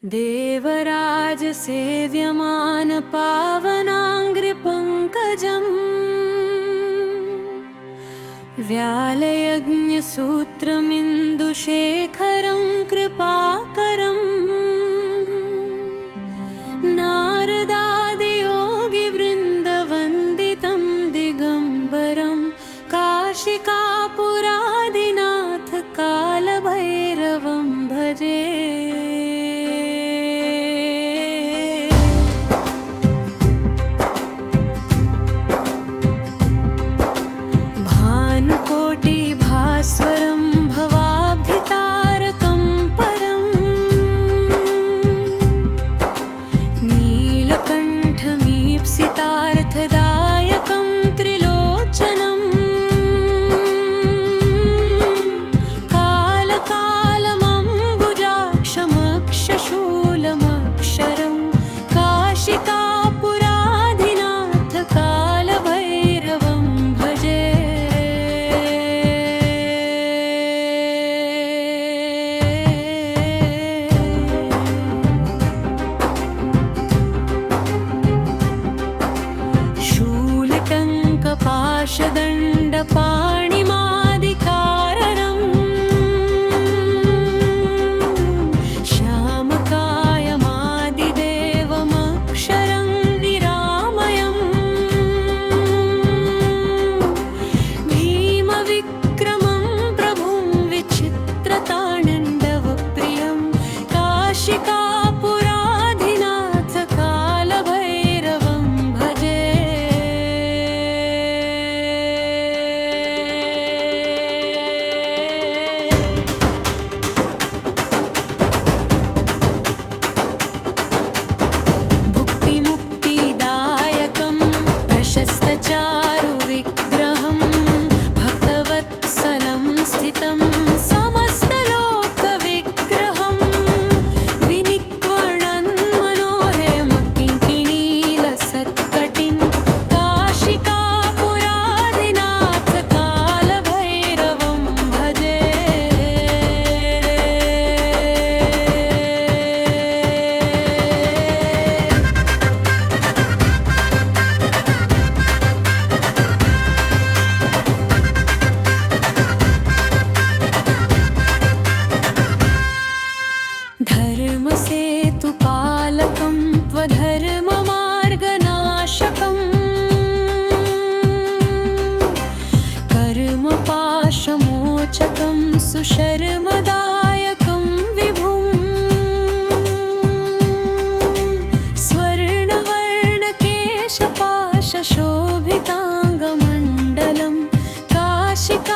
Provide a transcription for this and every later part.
देवराज सेव्यमान पावनाङ्घ्रिपङ्कजम् व्यालयज्ञसूत्रमिन्दुशेखरं कृपाकरम् नारदादियोगिवृन्दवन्दितं दिगम्बरं काशिकापुरादिनाथ कालभैरवं भजे। भास्वरं भवाब्धितारकं परं नीलकण्ठमीप्सितार्थदायकं त्रिलोचनं कालकालमम्बुजाक्षमक्षशूलमक्षरं काशिकापुराधिनाथ कालभैरवं भजे। पाशदण्डपाणिमादिकारम् श्यामकायमादिदेवमक्षरं निरामयम् भीमविक्रमं प्रभुं विचित्रताण्डवप्रियं काशिकापुराधिनाथ कालभैरवं भजे। चारुविग्रहं भक्तवत्सलं स्थितं समस्तलोकविग्रहं विनिक्वर्णन् मनोहरमकिङ्किणीलसत्कटिं काशिकापुराधिनाथ कालभैरवं भजे। धर्मसेतुपालकं त्वधर्ममार्गनाशकं कर्मपाशमोचकं सुशर्मदायकं विभुं स्वर्णवर्णकेशपाशशोभिताङ्गमण्डलं काशिकापुराधिनाथ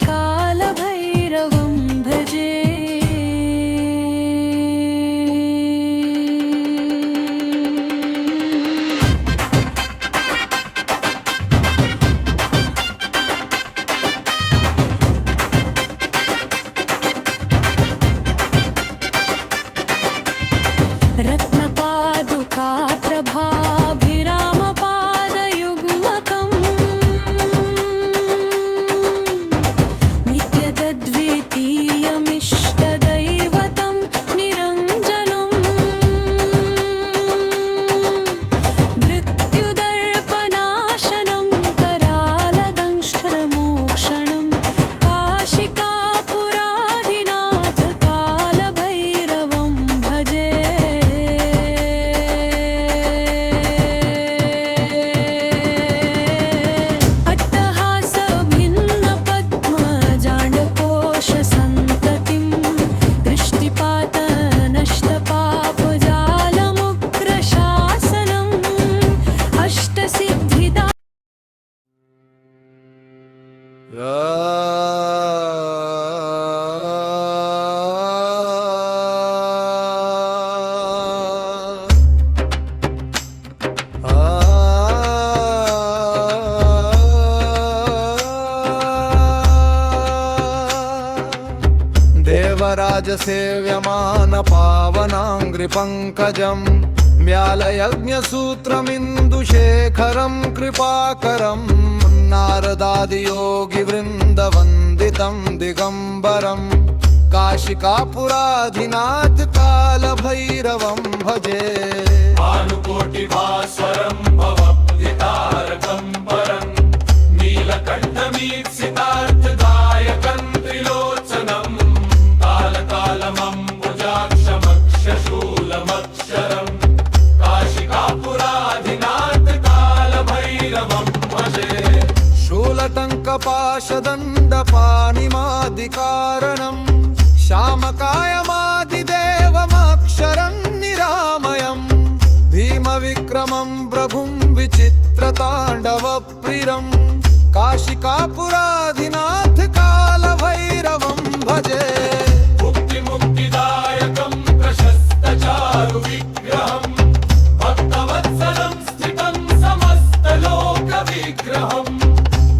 कालभैरवं भजे। रत्नपादुकाप्रभाभिरामपादयुग्मकं नित्यतद्वितीयमिष्टदैवतं निरञ्जनं मृत्युदर्पनाशनं करालदंष्ट्रमोक्षणं काशिकापुराधिनाथ कालभैरवं भजे। देवराज सेव्यमान पावनाङ्घ्रिपङ्कजं व्यालयज्ञसूत्रमिन्दुशेखरं कृपाकरं नारदादियोगिवृन्दवन्दितं दिगम्बरं काशिकापुराधिनाथ कालभैरवं भजे भानुकोटिभास्वरं भवद्धितारकं परं नीलकण्ठमीप्सितार्थदायकं त्रिलोचनं कालकालमम्बुजाक्षमक्षशूलमक्षरं काशिकापुराधिनाथ कालभैरवं भजे शूलटङ्कपाशदण्डपाणिमादिकारणं श्यामकायमादिदेवमक्षरं निरामयं भीमविक्रमं प्रभुं विचित्रताण्डवप्रियं काशिकापुराधिनाथ कालभैरवं भजे मुक्तिमुक्तिदायकं प्रशस्तचारुविग्रहं भक्तवत्सलं स्थितं समस्तलोकविग्रहं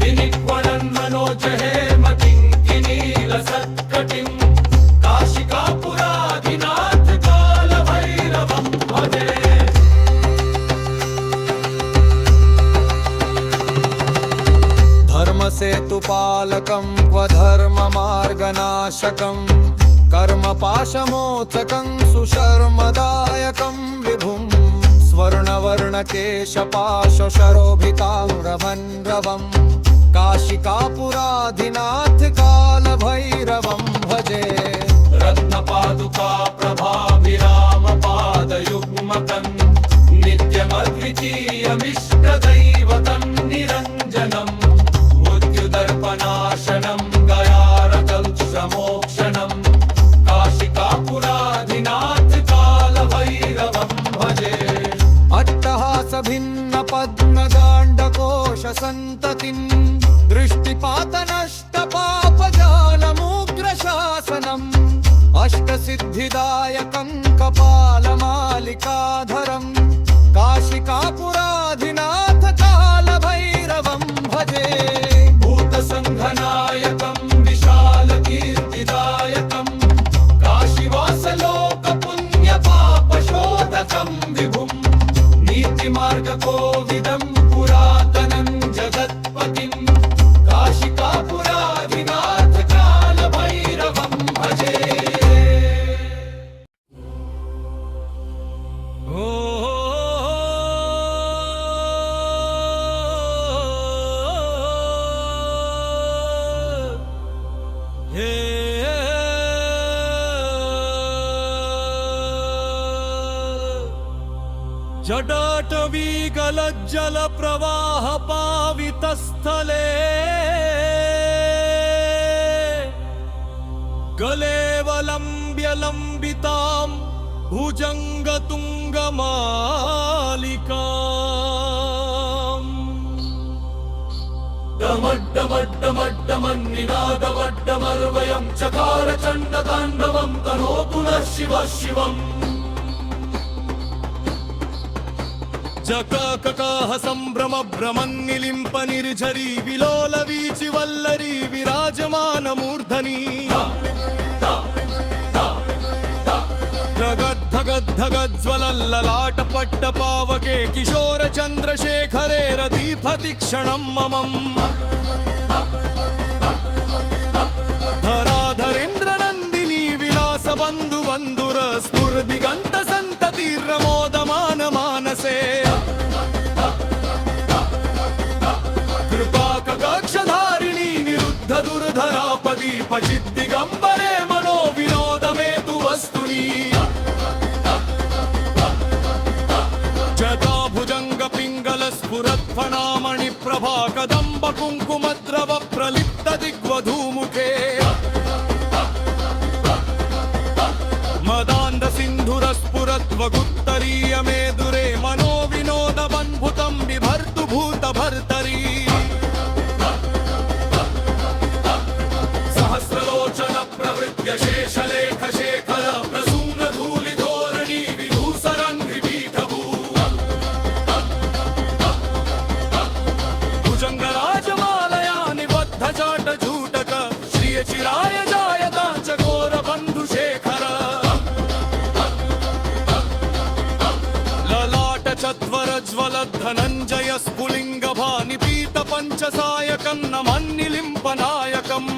विनिक्वणन्मनोजहेमकिङ्किनीलसत्कटिं काशिकापुराधिनाथ कालभैरवं भजे धर्मसेतुपालकं क्वधर्ममार्गनाशकं कर्मपाशमोचकं सुशर्मदायकं विभुं स्वर्णवर्णकेशपाशशरोभिताम्रभन्रवं काशिकापुराधिनाथ कालभैरवं भजे रत्नपादुका प्रभाभिरामपादयुग्मकं नित्यमद्वितीयमिष्टदैवतं निरञ्जनम् मृत्युदर्पनाशनं गयारकल्पमोक्षणं काशिकापुराधिनाथ कालभैरवं भजे अट्टहासभिन्नपद्मगाण्डकोशसन्ततिं दृष्टिपातनष्टपापजालमुग्रशासनम् अष्टसिद्धिदायकं कपालमालिकाधरं काशिकापुराधिनाथ कालभैरवं भजे भूतसङ्घनायकं विशालकीर्तिदायकं काशीवासलोकपुण्यपापशोधकं विभुं नीतिमार्गकोविदं पुरातनं जगत्पतिं काशिकापुराधिनाथ कालभैरवं भजे जटाटवीगलज्जलप्रवाहपावितस्थले गलेवलम्ब्यलम्बितां भुजङ्गतुङ्गमालिकाम् डमड्डमड्डमड्डमन्निनादवड्डमर्वयं चकार चण्डताण्डवं तनोतु नः शिवः शिवम् जकाककाह सम्भ्रम भ्रमन्निलिम्प निर्झरी विलोल वीचि वल्लरी विराजमानमूर्धनि धगद्धगद्धगज्ज्वलल्ललाटपट्टपावके किशोर चन्द्रशेखरे रदीफतिक्षणं ममम् धराधरेन्द्रनन्दिनी विलासबन्धुबन्धुर स्फुर्दिगन्त सन्ततिर्मोदमान मानसे कृपाकटाक्षधारिणी निरुद्ध दुर्धरापदीपचिद्दिगम्बरे मनो विनोदमेतु वस्तुनि जटाभुजङ्ग पिङ्गल स्फुरत्फणामणि प्रभा कदम्ब कुङ्कुमद्रव प्रलिप्त दिग्वधूमुखे मदान्ध सिन्धुरस्फुरत्वगुत्तरीय मेदुरे मनो विनोदबन्धुतं बिभर्तु भूतभर्तरी सहस्रलोचन प्रवृत्य शेषलेख शेखर प्रसून धूलिधोरणी विधूसरङ्घ्रिपीठभू भुजङ्गराजमालया निबद्ध चाटझूटक श्रियचिराय जायता च घोरबन्धुशेखर ललाटचत्वरज्वलद्धनञ्जय स्फुलिङ्गभानिपीत पञ्चसायकं नमन्निलिम्पनायकम्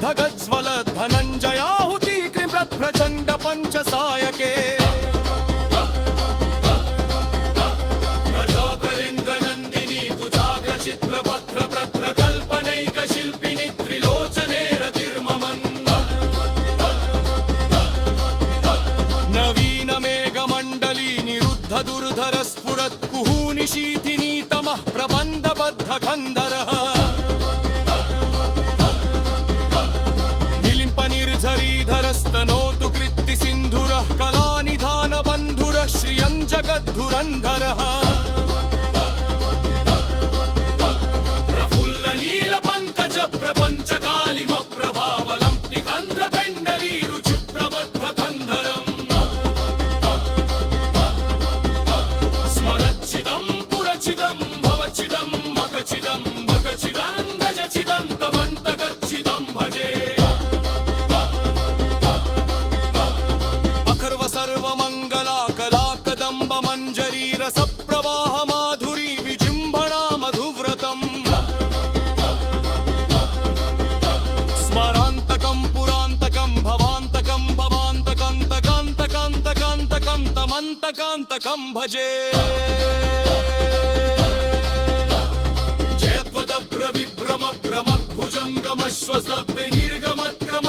धगज्वल धनञ्जयाहुति प्रचण्ड पञ्चसायके प्रजाकलिङ्गनन्दिनी तुजाग्रचित्रपत्रकल्पनैकशिल्पिनि त्रिलोचने रतिर्ममन् नवीन मेघमण्डली निरुद्ध दुर्धर स्फुरत् कुहूनिशीथिनी तमः प्रबन्धबद्ध खण्डरः निर्झरीधरस्तनोतु कृत्ति सिन्धुरः कलानिधान बन्धुरः श्रियं जगद्धुरन्धरः प्रफुल्ल नीलपङ्कज प्रपञ्चकालिमप्रभावलं निकन्धपेण्डली रुचिप्रबद्धकन्धरम् स्मरच्चिदं पुरचिदं भवचिदं मकचिदं मकचिदं गजचिदं तमन्तगच्चिदं भजे अखर्व सर्वमङ्गला कला कदम्ब मञ्जरी रसप्रवाह माधुरी विजृम्भणा मधुव्रतम् स्मरान्तकं पुरान्तकं भवान्तकं भवान्तकान्तकान्तकान्तकान्तकं तमन्तकान्तकं भजे जयत्वदभ्र विभ्रम भ्रम भुजङ्गमश्वसद्विनिर्गमक्रम